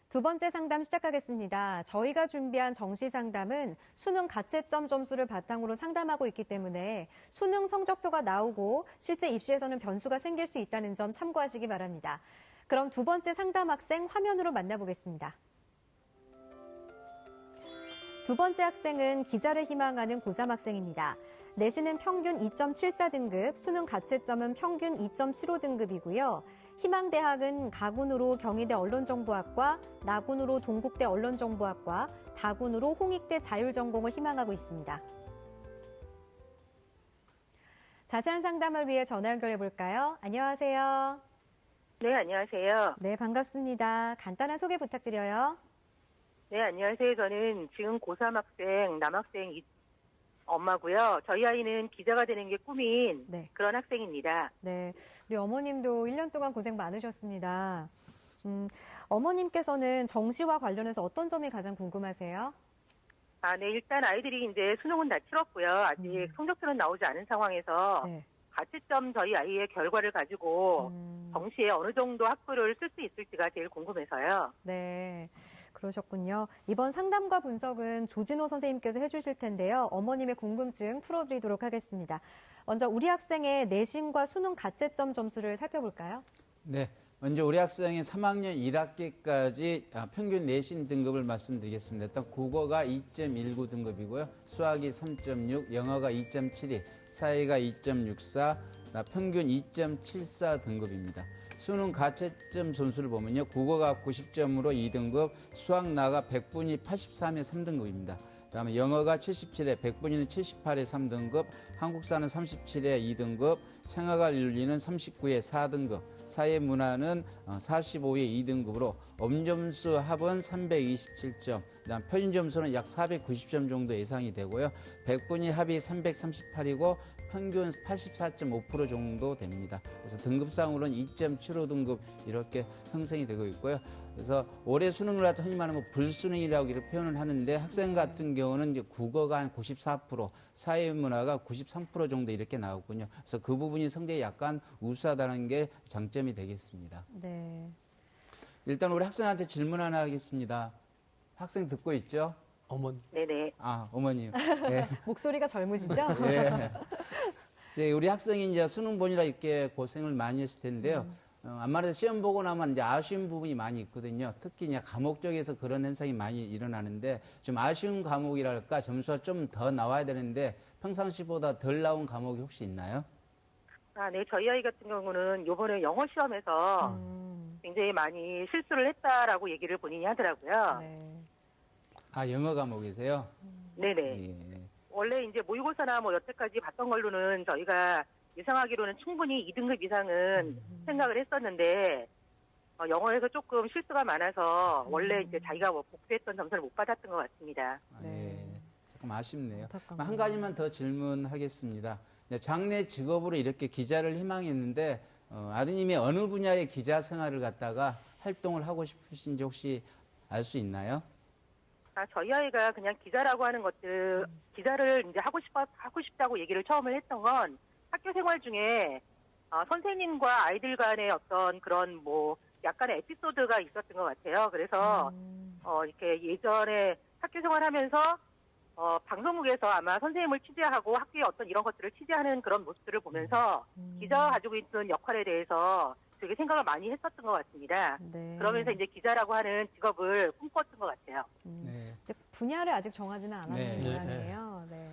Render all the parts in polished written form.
두 번째 상담 시작하겠습니다. 저희가 준비한 정시 상담은 수능 가채점 점수를 바탕으로 상담하고 있기 때문에 수능 성적표가 나오고 실제 입시에서는 변수가 생길 수 있다는 점 참고하시기 바랍니다. 그럼 두 번째 상담 학생 화면으로 만나보겠습니다. 두 번째 학생은 기자를 희망하는 고3 학생입니다. 내신은 평균 2.74등급, 수능 가채점은 평균 2.75등급이고요. 희망대학은 가군으로 경희대 언론정보학과, 나군으로 동국대 언론정보학과, 다군으로 홍익대 자율전공을 희망하고 있습니다. 자세한 상담을 위해 전화 연결해 볼까요? 안녕하세요. 네, 안녕하세요. 네, 반갑습니다. 간단한 소개 부탁드려요. 네, 안녕하세요. 저는 지금 고3 학생, 남학생 엄마고요. 저희 아이는 기자가 되는 게 꿈인 그런 학생입니다. 네, 우리 어머님도 1년 동안 고생 많으셨습니다. 어머님께서는 정시와 관련해서 어떤 점이 가장 궁금하세요? 네, 일단 아이들이 이제 수능은 다 치렀고요. 아직 성적표는 나오지 않은 상황에서 가채점 저희 아이의 결과를 가지고 정시에 어느 정도 학부를 쓸 수 있을지가 제일 궁금해서요. 네, 그러셨군요. 이번 상담과 분석은 조진호 선생님께서 해주실 텐데요. 어머님의 궁금증 풀어드리도록 하겠습니다. 먼저 우리 학생의 내신과 수능 가채점 점수를 살펴볼까요? 네, 먼저 우리 학생이 3학년 1학기까지 평균 내신 등급을 말씀드리겠습니다. 일단 국어가 2.19 등급이고요. 수학이 3.6, 영어가 2.72, 사회가 2.64, 평균 2.74 등급입니다. 수능 가채점 점수를 보면요. 국어가 90점으로 2등급, 수학 나가 100분이 83에 3등급입니다. 그다음에 영어가 77에 100분위는 78에 3등급, 한국사는 37에 2등급, 생활과 윤리는 39에 4등급, 사회문화는 45에 2등급으로 엄점수 합은 327점, 그다음 표준점수는 약 490점 정도 예상이 되고요. 100분위 합이 338이고 평균 84.5% 정도 됩니다. 그래서 등급상으로는 2.75등급 이렇게 형성이 되고 있고요. 그래서 올해 수능을 갖다 흔히 말하면 불수능이라고 이렇게 표현을 하는데 학생 같은 경우는 이제 국어가 한 94%, 사회문화가 93% 정도 이렇게 나오군요. 그래서 그 부분이 성적이 약간 우수하다는 게 장점이 되겠습니다. 네. 일단 우리 학생한테 질문 하나 하겠습니다. 학생 듣고 있죠? 어머니. 네네. 어머님. 네. 목소리가 젊으시죠? 네. 이제 우리 학생이 이제 수능 보느라 이렇게 고생을 많이 했을 텐데요. 아무래도 시험 보고 나면 이제 아쉬운 부분이 많이 있거든요. 특히 이제 과목 쪽에서 그런 현상이 많이 일어나는데 좀 아쉬운 과목이랄까 점수가 좀 더 나와야 되는데 평상시보다 덜 나온 과목이 혹시 있나요? 네, 저희 아이 같은 경우는 이번에 영어 시험에서 굉장히 많이 실수를 했다라고 얘기를 본인이 하더라고요. 네. 영어 과목이세요? 네네. 예. 원래 이제 모의고사나 여태까지 봤던 걸로는 저희가 예상하기로는 충분히 2등급 이상은 생각을 했었는데, 영어에서 조금 실수가 많아서 원래 이제 자기가 복수했던 점수를 못 받았던 것 같습니다. 예. 조금 아쉽네요. 안타깝네요. 한 가지만 더 질문하겠습니다. 장래 직업으로 이렇게 기자를 희망했는데, 아드님이 어느 분야의 기자 생활을 갖다가 활동을 하고 싶으신지 혹시 알 수 있나요? 저희 아이가 그냥 기자라고 하는 것들, 기자를 이제 하고 싶다고 얘기를 처음을 했던 건 학교 생활 중에, 선생님과 아이들 간의 어떤 그런 약간의 에피소드가 있었던 것 같아요. 그래서, 이렇게 예전에 학교 생활 하면서, 방송국에서 아마 선생님을 취재하고 학교의 어떤 이런 것들을 취재하는 그런 모습들을 보면서 기자가 가지고 있는 역할에 대해서 되게 생각을 많이 했었던 것 같습니다. 네. 그러면서 이제 기자라고 하는 직업을 꿈꿨던 것 같아요. 네. 이제 분야를 아직 정하지는 않았는 네. 모양이에요. 네.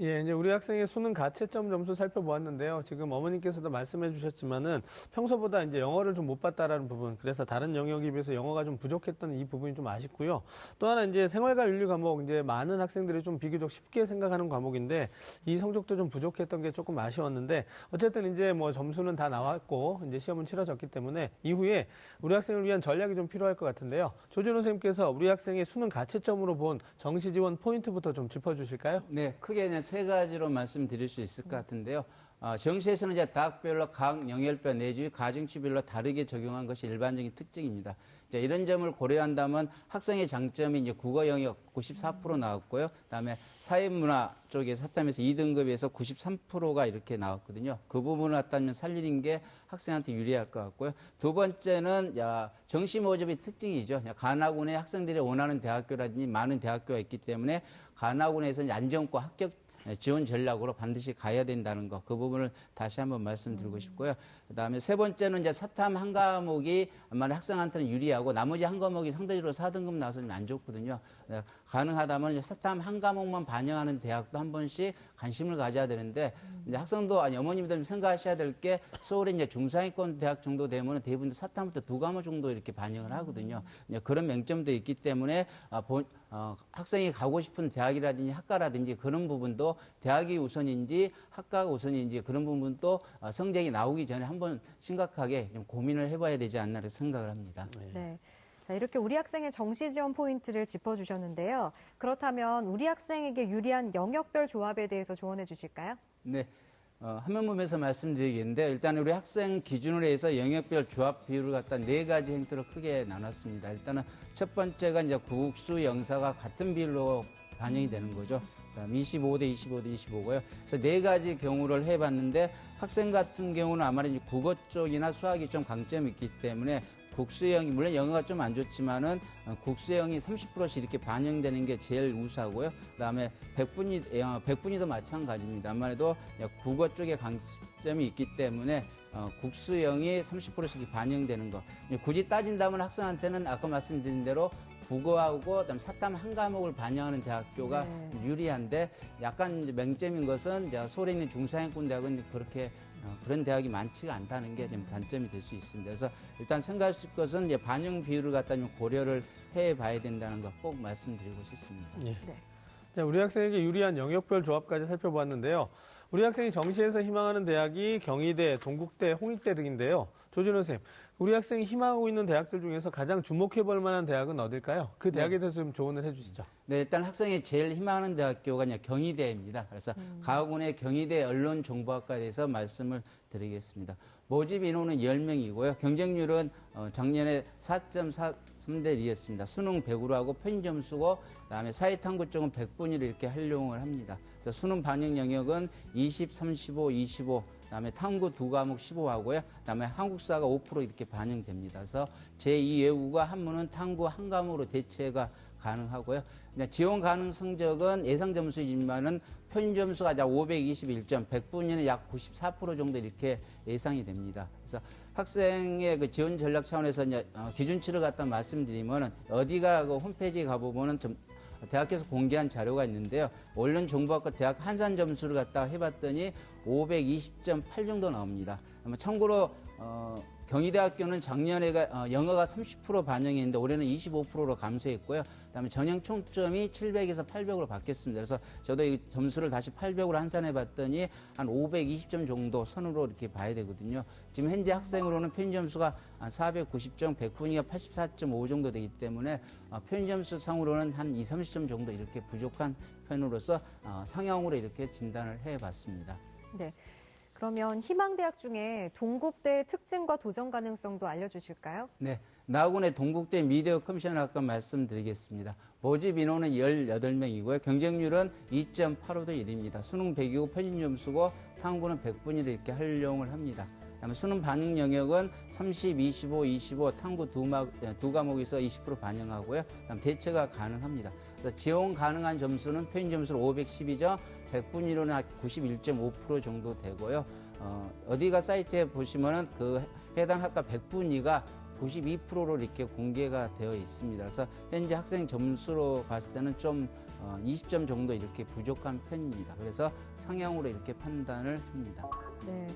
예, 이제 우리 학생의 수능 가채점 점수 살펴보았는데요. 지금 어머님께서도 말씀해 주셨지만은 평소보다 이제 영어를 좀 못 봤다라는 부분, 그래서 다른 영역에 비해서 영어가 좀 부족했던 이 부분이 좀 아쉽고요. 또 하나 이제 생활과 윤리 과목, 이제 많은 학생들이 좀 비교적 쉽게 생각하는 과목인데 이 성적도 좀 부족했던 게 조금 아쉬웠는데 어쨌든 이제 점수는 다 나왔고 이제 시험은 치러졌기 때문에 이후에 우리 학생을 위한 전략이 좀 필요할 것 같은데요. 조진호 선생님께서 우리 학생의 수능 가채점으로 본 정시 지원 포인트부터 좀 짚어주실까요? 네, 크게 그냥 세 가지로 말씀드릴 수 있을 것 같은데요. 정시에서는 이제 대학별로 각 영역별 내지 가정치별로 다르게 적용한 것이 일반적인 특징입니다. 이제 이런 점을 고려한다면 학생의 장점이 이제 국어 영역 94% 나왔고요. 그다음에 사회문화 쪽에 사탐에서 2등급에서 93%가 이렇게 나왔거든요. 그 부분을 갖다면 살리는 게 학생한테 유리할 것 같고요. 두 번째는 정시 모집의 특징이죠. 간학군에 학생들이 원하는 대학교라든지 많은 대학교가 있기 때문에 간학군에서는 안정과 합격 지원 전략으로 반드시 가야 된다는 거, 그 부분을 다시 한번 말씀드리고 싶고요. 그다음에 세 번째는 이제 사탐 한 과목이 아마 학생한테는 유리하고 나머지 한 과목이 상대적으로 4등급 나와서 안 좋거든요. 가능하다면 이제 사탐 한 과목만 반영하는 대학도 한 번씩 관심을 가져야 되는데 이제 학생도 아니 어머님들 생각하셔야 될 게 서울에 이제 중상위권 대학 정도 되면 대부분 사탐부터 두 과목 정도 이렇게 반영을 하거든요. 이제 그런 맹점도 있기 때문에 학생이 가고 싶은 대학이라든지 학과라든지 그런 부분도 대학이 우선인지 학과가 우선인지 그런 부분도 성적이 나오기 전에 한번 심각하게 좀 고민을 해봐야 되지 않나 생각을 합니다. 네. 자, 이렇게 우리 학생의 정시 지원 포인트를 짚어주셨는데요. 그렇다면 우리 학생에게 유리한 영역별 조합에 대해서 조언해 주실까요? 네. 화면보면서 말씀드리겠는데 일단 우리 학생 기준으로 해서 영역별 조합 비율을 갖다 네 가지 행태로 크게 나눴습니다. 일단은 첫 번째가 이제 국수 영사가 같은 비율로 반영이 되는 거죠. 25대 25대 25고요. 그래서 네 가지 경우를 해봤는데 학생 같은 경우는 아무래도 이제 국어 쪽이나 수학이 좀 강점이 있기 때문에 국수형이 물론 영어가 좀 안 좋지만은 국수형이 30%씩 이렇게 반영되는 게 제일 우수하고요. 그다음에 백분위도 마찬가지입니다. 아무래도 국어 쪽에 강점이 있기 때문에 국수형이 30%씩 반영되는 거. 굳이 따진다면 학생한테는 아까 말씀드린 대로 국어하고 그다음 사탐 한 과목을 반영하는 대학교가 유리한데 약간 이제 맹점인 것은 이제 서울에 있는 중상위권 대학은 그렇게 그런 대학이 많지가 않다는 게 좀 단점이 될 수 있습니다. 그래서 일단 생각하실 것은 이제 반영 비율을 갖다 좀 고려를 해봐야 된다는 거 꼭 말씀드리고 싶습니다. 예. 네. 자, 우리 학생에게 유리한 영역별 조합까지 살펴보았는데요. 우리 학생이 정시에서 희망하는 대학이 경희대, 동국대, 홍익대 등인데요. 조준호 선생님, 우리 학생이 희망하고 있는 대학들 중에서 가장 주목해볼 만한 대학은 어딜까요? 그 대학에 대해서 좀 조언을 해주시죠. 네, 일단 학생이 제일 희망하는 대학교가 이제 경희대입니다. 그래서 가학군의 경희대 언론정보학과에 대해서 말씀을 드리겠습니다. 모집 인원은 10명이고요. 경쟁률은 작년에 4.43대 2였습니다. 수능 100으로 하고 편점수고 그다음에 사회탐구 쪽은 100분위로 이렇게 활용을 합니다. 그래서 수능 반영 영역은 20, 35, 25 그다음에 탐구 두 과목 15하고요. 그다음에 한국사가 5% 이렇게 반영됩니다. 그래서 제2 외국어 한문은 탐구 한 과목으로 대체가 가능하고요. 지원 가능 성적은 예상 점수이지만은 표준 점수가 521점, 100분위는 약 94% 정도 이렇게 예상이 됩니다. 그래서 학생의 그 지원 전략 차원에서 이제 기준치를 갖다 말씀드리면 어디가 그 홈페이지에 가보면은 좀 대학에서 공개한 자료가 있는데요. 언론정보학과 대학 한산 점수를 갖다가 해봤더니 520.8 정도 나옵니다. 참고로 경희대학교는 작년에가 영어가 30% 반영했는데 올해는 25%로 감소했고요. 그다음에 전형 총점이 700에서 800으로 바뀌었습니다. 그래서 저도 이 점수를 다시 800으로 환산해 봤더니 한 520점 정도 선으로 이렇게 봐야 되거든요. 지금 현재 학생으로는 표준 점수가 한 490점, 100분위가 84.5 정도 되기 때문에 표준 점수 상으로는 한 2, 30점 정도 이렇게 부족한 편으로서 상향으로 이렇게 진단을 해 봤습니다. 네. 그러면 희망대학 중에 동국대의 특징과 도전 가능성도 알려주실까요? 네, 나학군의 동국대 미디어 커미션학과 말씀드리겠습니다. 모집 인원은 18명이고요. 경쟁률은 2.85대 1입니다. 수능 100이고 표준 점수고 탐구는 100분위로 이렇게 활용을 합니다. 그다음에 수능 반영 영역은 30, 25, 25 탐구 두 과목에서 20% 반영하고요. 그다음 대체가 가능합니다. 그래서 지원 가능한 점수는 표준 점수로 512점, 100분위로는 91.5% 정도 되고요. 어디가 사이트에 보시면은 그 해당 학과 100분위가 92%로 이렇게 공개가 되어 있습니다. 그래서 현재 학생 점수로 봤을 때는 좀 20점 정도 이렇게 부족한 편입니다. 그래서 상향으로 이렇게 판단을 합니다. 네.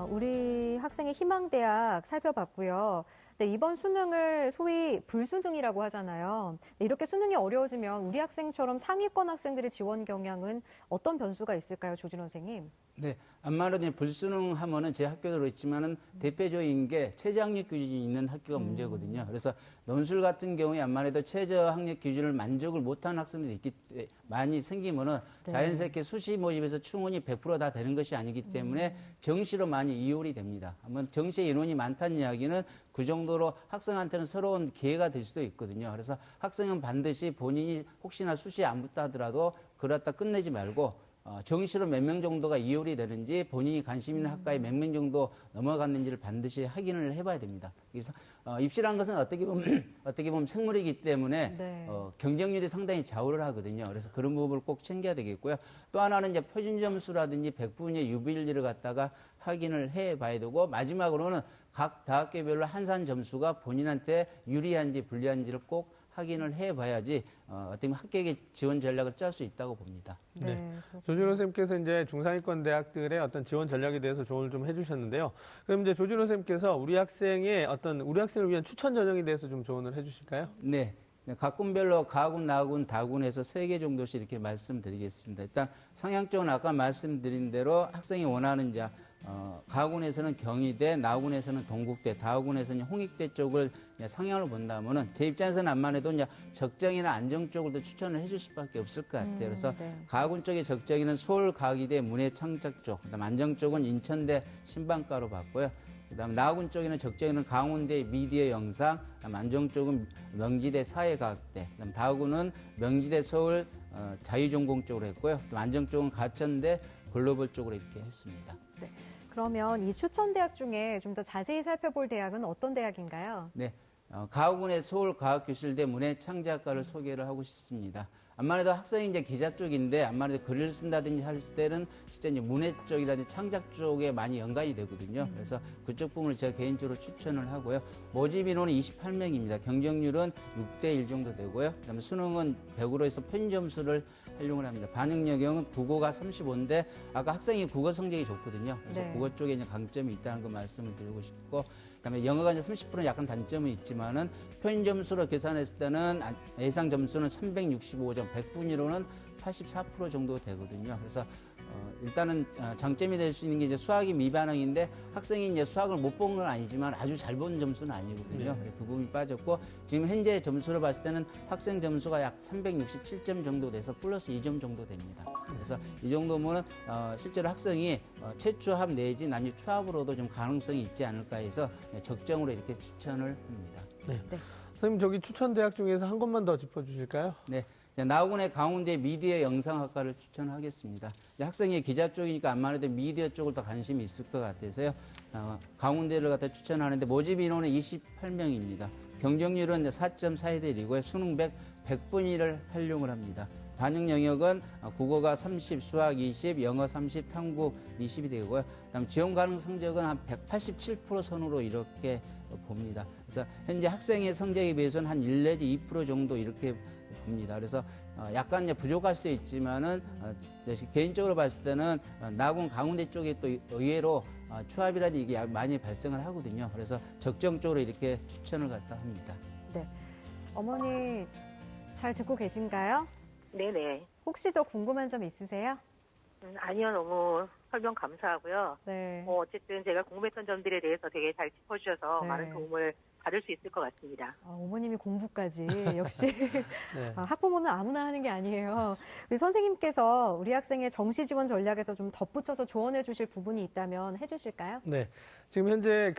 우리 학생의 희망대학 살펴봤고요. 네, 이번 수능을 소위 불수능이라고 하잖아요. 네, 이렇게 수능이 어려워지면 우리 학생처럼 상위권 학생들의 지원 경향은 어떤 변수가 있을까요, 조준호 선생님? 네, 아무래도 불수능 하면은 제 학교도 그렇지만은 대표적인 게 최저학력 기준이 있는 학교가 문제거든요. 그래서 논술 같은 경우에 아무래도 최저학력 기준을 만족을 못하는 학생들이 많이 생기면은 네. 자연스럽게 수시 모집에서 충원이 100%다 되는 것이 아니기 때문에 정시로 많이 이용이 됩니다. 한번 정시에 인원이 많다는 이야기는 그 정도로 학생한테는 새로운 기회가 될 수도 있거든요. 그래서 학생은 반드시 본인이 혹시나 수시에 안 붙다 하더라도 그렇다 끝내지 말고 정시로 몇 명 정도가 이율이 되는지 본인이 관심 있는 학과에 몇 명 정도 넘어갔는지를 반드시 확인을 해봐야 됩니다. 그래서 입시라는 것은 어떻게 보면 생물이기 때문에 네. 경쟁률이 상당히 좌우를 하거든요. 그래서 그런 부분을 꼭 챙겨야 되겠고요. 또 하나는 이제 표준 점수라든지 100분의 유비율을 갖다가 확인을 해봐야 되고 마지막으로는 각 다학교별로 한산 점수가 본인한테 유리한지 불리한지를 꼭 확인을 해봐야지 어떻게 보면 합격의 지원 전략을 짤 수 있다고 봅니다. 네. 조진호 선생님께서 이제 중상위권 대학들의 어떤 지원 전략에 대해서 조언을 좀 해주셨는데요. 그럼 이제 조진호 선생님께서 우리 학생을 위한 추천 전형에 대해서 좀 조언을 해주실까요? 네. 각 군별로 가군, 나군, 다군에서 3개 정도씩 이렇게 말씀드리겠습니다. 일단 상향적은 아까 말씀드린 대로 학생이 원하는 가군에서는 경희대, 나군에서는 동국대, 다군에서는 홍익대 쪽을 상향을 본다면은 제 입장에서는 암만 해도 이제 적정이나 안정 쪽을 더 추천을 해줄 수밖에 없을 것 같아요. 그래서 네. 가군 쪽의 적정이는 서울과기대 문해창작 쪽, 그다음 안정 쪽은 인천대 신방과로 봤고요. 그다음 나군 쪽에는 적정에는 강원대 미디어 영상, 그다음 안정 쪽은 명지대 사회과학대, 그다음 다군은 명지대 서울 자유전공 쪽으로 했고요. 또 안정 쪽은 가천대 글로벌 쪽으로 이렇게 했습니다. 네. 그러면 이 추천 대학 중에 좀 더 자세히 살펴볼 대학은 어떤 대학인가요? 네, 가군의 서울과학교실대 문해창작과를 소개를 하고 싶습니다. 아무래도 학생이 이제 기자 쪽인데 아무래도 글을 쓴다든지 할 때는 진짜 이제 문해 쪽이라든지 창작 쪽에 많이 연관이 되거든요. 그래서 그쪽 부분을 제가 개인적으로 추천을 하고요. 모집 인원은 28명입니다. 경쟁률은 6대1 정도 되고요. 그다음에 수능은 100으로 해서 표준 점수를 활용을 합니다. 반영 영역은 국어가 35인데 아까 학생이 국어 성적이 좋거든요. 그래서 네. 국어 쪽에 이제 강점이 있다는 거 말씀을 드리고 싶고 그다음에 영어가 이제 30% 약간 단점은 있지만은 표준 점수로 계산했을 때는 예상 점수는 365점, 100분위로는 84% 정도 되거든요. 그래서 일단은 장점이 될 수 있는 게 이제 수학이 미반응인데 학생이 이제 수학을 못 본 건 아니지만 아주 잘 본 점수는 아니거든요. 네. 그 부분이 빠졌고 지금 현재 점수로 봤을 때는 학생 점수가 약 367점 정도 돼서 플러스 2점 정도 됩니다. 그래서 이 정도면 실제로 학생이 최초합 내지 난이 추합으로도 좀 가능성이 있지 않을까 해서 적정으로 이렇게 추천을 합니다. 네. 네. 선생님 저기 추천 대학 중에서 한 곳만 더 짚어주실까요? 네. 나군의 강원대 미디어 영상학과를 추천하겠습니다. 학생이 기자 쪽이니까 아무래도 미디어 쪽을 더 관심이 있을 것 같아서요. 강원대를 갖다 추천하는데 모집 인원은 28명입니다. 경쟁률은 4.42대 1이고요. 수능 100분위를 활용을 합니다. 반영 영역은 국어가 30, 수학 20, 영어 30, 탐구 20이 되고요. 그다음 지원 가능 성적은 한 187% 선으로 이렇게 봅니다. 그래서 현재 학생의 성적에 비해서는 한 1 내지 2% 정도 이렇게 봅니다. 그래서 약간 이제 부족할 수도 있지만은 개인적으로 봤을 때는 나군 강원대 쪽에 또 의외로 추합이라든지 이게 많이 발생을 하거든요. 그래서 적정적으로 이렇게 추천을 갖다 합니다. 네. 어머니 잘 듣고 계신가요? 네네. 혹시 더 궁금한 점 있으세요? 아니요, 너무 설명 감사하고요. 네. 어쨌든 제가 궁금했던 점들에 대해서 되게 잘 짚어주셔서 네. 많은 도움을 받을 수 있을 것 같습니다. 어머님이 공부까지 역시 네. 학부모는 아무나 하는 게 아니에요. 우리 선생님께서 우리 학생의 정시 지원 전략에서 좀 덧붙여서 조언해 주실 부분이 있다면 해주실까요? 네. 지금 현재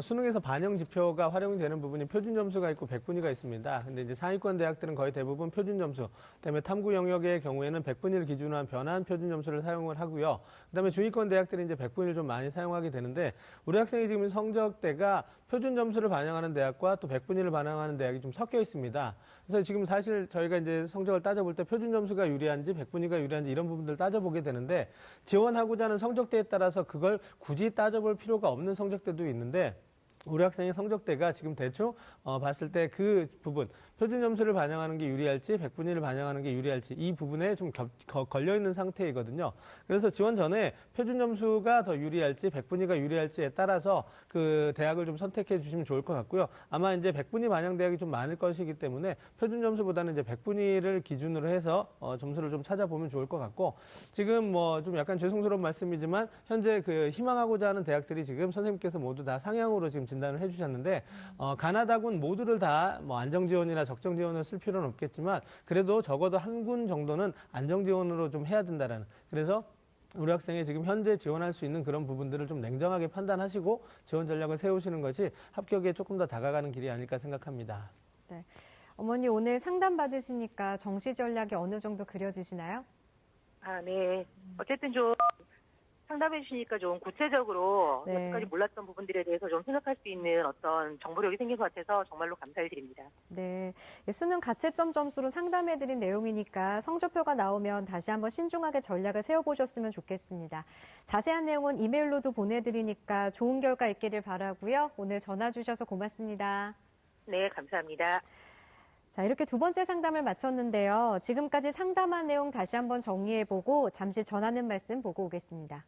수능에서 반영 지표가 활용이 되는 부분이 표준 점수가 있고 100분위가 있습니다. 근데 이제 상위권 대학들은 거의 대부분 표준 점수, 그다음에 탐구 영역의 경우에는 100분위를 기준으로 한 변환 표준 점수를 사용을 하고요. 그다음에 중위권 대학들은 이제 100분위를 좀 많이 사용하게 되는데 우리 학생이 지금 성적대가 표준 점수를 반영하는 대학과 또 100분위를 반영하는 대학이 좀 섞여 있습니다. 그래서 지금 사실 저희가 이제 성적을 따져볼 때 표준 점수가 유리한지 100분위가 유리한지 이런 부분들을 따져보게 되는데 지원하고자 하는 성적대에 따라서 그걸 굳이 따져볼 필요가 없는 성적대도 있는데 우리 학생의 성적대가 지금 대충 봤을 때 그 부분, 표준 점수를 반영하는 게 유리할지 100분위를 반영하는 게 유리할지 이 부분에 좀 걸려있는 상태이거든요. 그래서 지원 전에 표준 점수가 더 유리할지 100분위가 유리할지에 따라서 그 대학을 좀 선택해 주시면 좋을 것 같고요. 아마 이제 100분위 반영 대학이 좀 많을 것이기 때문에 표준 점수보다는 이제 100분위를 기준으로 해서 점수를 좀 찾아보면 좋을 것 같고, 지금 뭐 좀 약간 죄송스러운 말씀이지만 현재 그 희망하고자 하는 대학들이 지금 선생님께서 모두 다 상향으로 지금 진단을 해주셨는데, 가나다군 모두를 다 뭐 안정 지원이나 적정 지원을 쓸 필요는 없겠지만 그래도 적어도 한 군 정도는 안정 지원으로 좀 해야 된다라는, 그래서 우리 학생이 지금 현재 지원할 수 있는 그런 부분들을 좀 냉정하게 판단하시고 지원 전략을 세우시는 것이 합격에 조금 더 다가가는 길이 아닐까 생각합니다. 네. 어머니 오늘 상담 받으시니까 정시 전략이 어느 정도 그려지시나요? 네. 어쨌든 좀 상담해 주시니까 좀 구체적으로 네. 여태까지 몰랐던 부분들에 대해서 좀 생각할 수 있는 어떤 정보력이 생긴 것 같아서 정말로 감사를 드립니다. 네. 수능 가채점 점수로 상담해드린 내용이니까 성적표가 나오면 다시 한번 신중하게 전략을 세워보셨으면 좋겠습니다. 자세한 내용은 이메일로도 보내드리니까 좋은 결과 있기를 바라고요. 오늘 전화 주셔서 고맙습니다. 네, 감사합니다. 자, 이렇게 두 번째 상담을 마쳤는데요. 지금까지 상담한 내용 다시 한번 정리해보고 잠시 전하는 말씀 보고 오겠습니다.